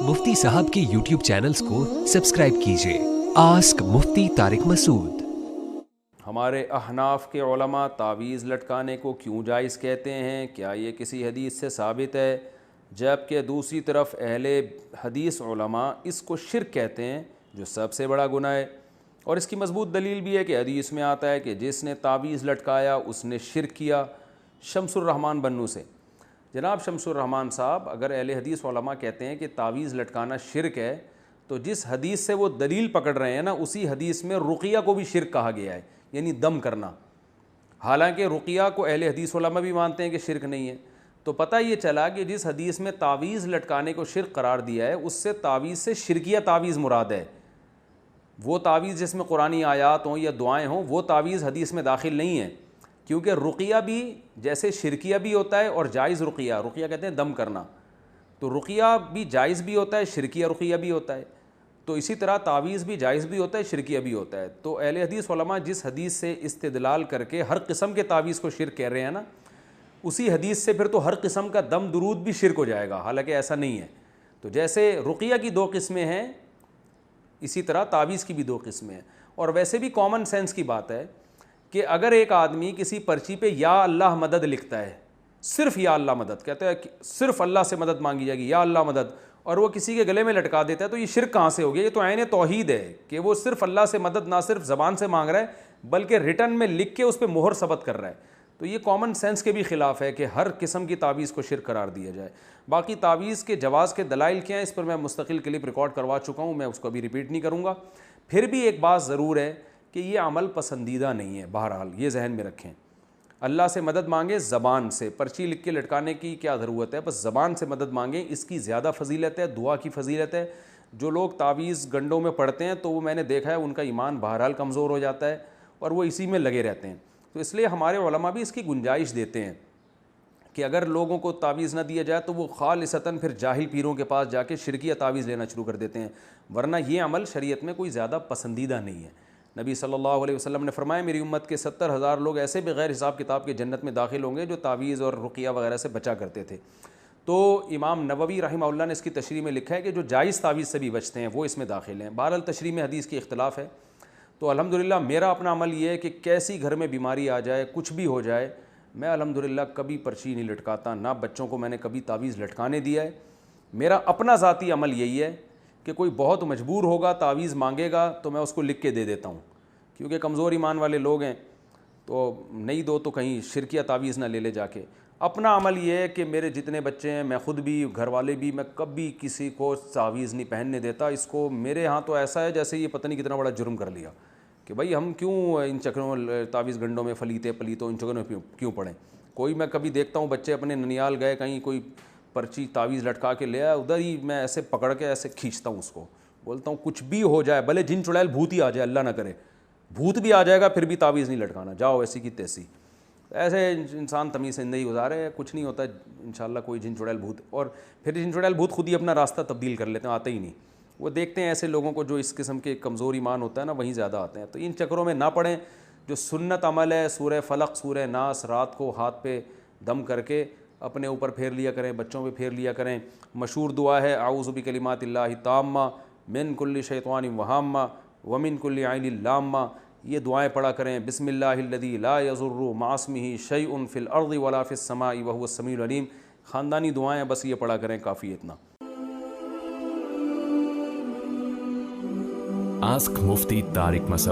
मुफ्ती साहब के YouTube channels को सब्सक्राइब कीजिए। आस्क मुफ्ती तारिक मसूद। हमारे अहनाफ के उलमा तावीज़ लटकाने को क्यों जायज़ कहते हैं? क्या ये किसी हदीस से साबित है? जबकि दूसरी तरफ अहले हदीस उलमा इसको शिर्क कहते हैं, जो सबसे बड़ा गुनाह है। और इसकी मजबूत दलील भी है कि हदीस में आता है कि जिसने तावीज़ लटकाया उसने शिर्क किया। शमसुर रहमान बन्नू से जनाब शमसुर रहमान साहब, अगर अहले हदीस उलमा कहते हैं कि तावीज़ लटकाना शिर्क है, तो जिस हदीस से वो दलील पकड़ रहे हैं ना, उसी हदीस में रुक़िया को भी शिर्क कहा गया है, यानी दम करना। हालांकि रुक़िया को अहले हदीस उलमा भी मानते हैं कि शिर्क नहीं है। तो पता ये चला कि जिस हदीस में तावीज़ लटकाने को शिर्क करार दिया है, उससे तावीज़ से शिरकिया तावीज़ मुराद है। वो तावीज़ जिसमें कुरानी आयात हों या दुआएं हों, वो तावीज़ हदीस में दाखिल नहीं है, क्योंकि रुक़िया भी जैसे शिरकिया भी होता है और जायज़ रुक़िया, रुक़िया कहते हैं दम करना, तो रुक़िया भी जायज़ भी होता है, शिरकिया रुक़िया भी होता है। तो इसी तरह तावीज़ भी जायज़ भी होता है, शिरकिया भी होता है। तो अहले हदीस उलमा जिस हदीस से इस्तिदलाल करके हर किस्म के तावीज़ को शिर्क कह रहे हैं ना, उसी हदीस से फिर तो हर किस्म का दम दुरूद भी शिर्क हो जाएगा, हालांकि ऐसा नहीं है। तो जैसे रुक़िया की दो किस्में हैं, इसी तरह तावीज़ की भी दो किस्में हैं। और वैसे भी कॉमन सेंस की बात है कि अगर एक आदमी किसी पर्ची पे या अल्लाह मदद लिखता है, सिर्फ या अल्लाह मदद कहता है, सिर्फ अल्लाह से मदद मांगी जाएगी, या अल्लाह मदद, और वो किसी के गले में लटका देता है, तो ये शिर्क कहाँ से हो गया? ये तो ऐन तौहीद है कि वो सिर्फ अल्लाह से मदद ना सिर्फ ज़बान से मांग रहा है, बल्कि रिटर्न में लिख के उस पर मोहर सबत कर रहा है। तो ये कॉमन सेंस के भी ख़िलाफ़ है कि हर किस्म की तावीज़ को शिर्क करार दिया जाए। बाकी तावीज़ के जवाज़ के दलाइल क्या हैं, इस पर मैं मुस्तकिल क्लिप रिकॉर्ड करवा चुका हूँ, मैं उसको अभी रिपीट नहीं करूँगा। फिर भी एक बात ज़रूर है कि ये अमल पसंदीदा नहीं है। बहरहाल ये जहन में रखें, अल्लाह से मदद मांगे ज़बान से, पर्ची लिख के लटकाने की क्या ज़रूरत है? बस ज़बान से मदद मांगे, इसकी ज़्यादा फजीलत है, दुआ की फजीलत है। जो लोग तावीज़ गंडों में पढ़ते हैं, तो वो मैंने देखा है उनका ईमान बहरहाल कमज़ोर हो जाता है और वो इसी में लगे रहते हैं। तो इसलिए हमारे उलमा भी इसकी गुंजाइश देते हैं कि अगर लोगों को तावीज़ ना दिया जाए तो वो खालिसतन फिर जाहिल पीरों के पास जाके शिरकिया तावीज़ लेना शुरू कर देते हैं, वरना ये अमल शरीयत में कोई ज़्यादा पसंदीदा नहीं है। नबी सल्लल्लाहु अलैहि वसल्लम ने फरमाया, मेरी उम्मत के 70,000 लोग ऐसे बगैर हिसाब किताब के जन्नत में दाखिल होंगे जो तावीज़ और रुक़िया वगैरह से बचा करते थे। तो इमाम नववी रहमहुल्लाह ने इसकी तशरीह में लिखा है कि जो जायज़ तावीज़ से भी बचते हैं वो इसमें दाखिल हैं। बहरहाल तशरीह में हदीस की इख्तिलाफ़ है। तो अल्हम्दुलिल्लाह मेरा अपना अमल ये है कि कैसी घर में बीमारी आ जाए, कुछ भी हो जाए, मैं अल्हम्दुलिल्लाह कभी पर्ची नहीं लटकाता, ना बच्चों को मैंने कभी तावीज़ लटकाने दिया है। मेरा अपना ज़ाती अमल यही है कि कोई बहुत मजबूर होगा, तावीज़ मांगेगा, तो मैं उसको लिख के दे देता हूँ, क्योंकि कमज़ोर ईमान वाले लोग हैं, तो नहीं दो तो कहीं शिरकिया तावीज़ ना ले ले जाके। अपना अमल ये है कि मेरे जितने बच्चे हैं, मैं ख़ुद भी, घर वाले भी, मैं कभी किसी को तावीज़ नहीं पहनने देता। इसको मेरे यहाँ तो ऐसा है जैसे ये पता नहीं कितना बड़ा जुर्म कर लिया कि भाई हम क्यों इन चक्रों में, तावीज़ गंडों में फलीते पलीतों इन चक्रों में क्यों पड़ें। कोई मैं कभी देखता हूँ बच्चे अपने ननियाल गए, कहीं कोई पर्ची तावीज़ लटका के ले आया, उधर ही मैं ऐसे पकड़ के ऐसे खींचता हूँ उसको, बोलता हूँ कुछ भी हो जाए, भले जिन चुड़ैल भूत ही आ जाए, अल्लाह ना करे, भूत भी आ जाएगा फिर भी तावीज़ नहीं लटकाना, जाओ ऐसी की तैसी। ऐसे इंसान तमीज़ से ज़िंदगी गुजारे, कुछ नहीं होता इंशाल्लाह, कोई जिन चुड़ैल भूत, और फिर जिन चुड़ैल भूत खुद ही अपना रास्ता तब्दील कर लेते हैं, आते ही नहीं। वो देखते हैं ऐसे लोगों को जो इस किस्म के कमज़ोर ईमान होता है ना, वहीं ज़्यादा आते हैं। तो इन चक्रों में ना पड़ें। जो सुन्नत अमल है, सूरह फलक, सूरह नास, रात को हाथ पे दम करके अपने ऊपर फेर लिया करें, बच्चों पे फेर लिया करें। मशहूर दुआ है, आऊज़ु बिकलिमातिल्लाहि ताम्मा मिन कुल्लि शैतानिन वहाम्मा व मिन कुल्लि ऐनिन लाम्मा। ये दुआएं पढ़ा करें। बिस्मिल्लाहिल्लज़ी ला यज़ुर्रु मास्मिही शैउन फिल अर्ज़ि वला फिस समाई व हुवस समीउल अलीम। ख़ानदानी दुआएं बस ये पढ़ा करें, काफ़ी है इतना। आस्क मुफ्ती तारिक मसूद।